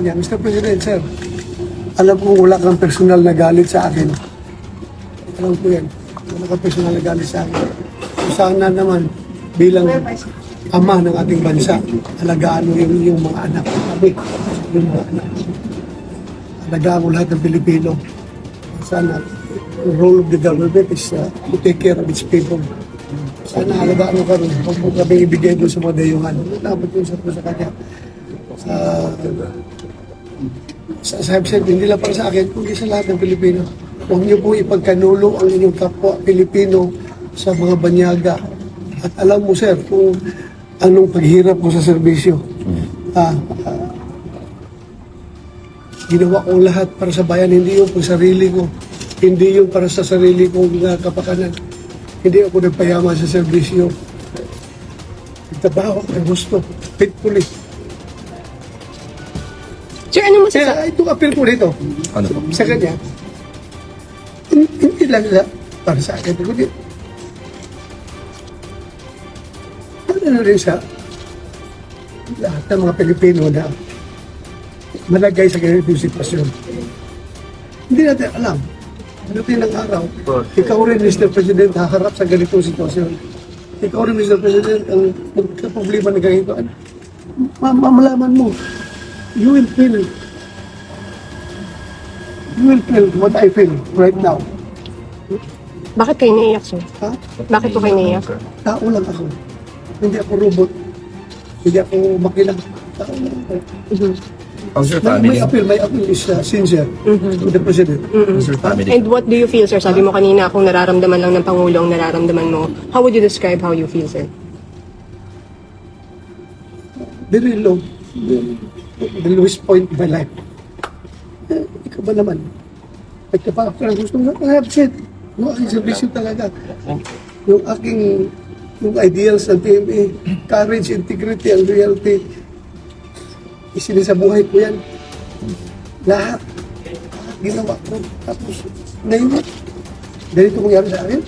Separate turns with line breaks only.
niya, Mr. President, sir, alam ko wala kang personal na galit sa akin. Alam ko yan. Wala kang personal na galit sa akin. So, sana naman, bilang ama ng ating bansa, alagaan mo yung mga anak. Kami, yung mga anak. Alagaan mo lahat ng Pilipino. Sana, the role of the government is to take care of its people. Sana alagaan mo kami. Huwag mo kami ibigay doon sa mga dayuhan. Dapat yung sa kanya. Sa hindi lang para sa akin, kundi sa lahat ng Pilipino. Huwag niyo po ipagkanulo ang inyong kapwa Pilipino sa mga banyaga. At alam mo, sir, kung anong paghirap mo sa serbisyo. Ginawa ko lahat para sa bayan, hindi yung pang sarili ko. Hindi yung para sa sarili kong kapakanan. Hindi ako nagpayaman sa serbisyo. Nagtrabaho ang gusto, faithfully.
Sir, ano masasabi?
Kaya itong appeal ko dito,
Ano po?
sa kanya, hindi lang na para sa akin, kundi ano rin sa lahat ng mga Pilipino na malagay sa ganitong sitwasyon. Hindi natin alam. Pagdating ng araw, ikaw rin, Mr. President, haharap sa ganitong sitwasyon. Ikaw rin, Mr. President, ang magkaproblema na ganito. Mamalaman mo, you will feel what I feel right now.
Bakit kayo naiyak, sir?
Ha?
Bakit po kayo naiyak?
Tao lang ako. Hindi ako robot. Hindi ako makilang. Tao lang ako.
How's your
My
family?
appeal is sincere to the President.
How's your family?
And what do you feel, sir? Sabi mo kanina kung nararamdaman lang ng Pangulo ang nararamdaman mo. How would you describe how you feel, sir?
Very low. The lowest point of my life. Ikaw ba naman? Nagkapakap ka ng gusto mo, I have said, yung aking servisyo talaga. Yung ideals ng PMA, courage, integrity, and loyalty, isinisabuhay ko yan. Lahat ginawa ko. Tapos, ngayon, ganito mangyari sa akin.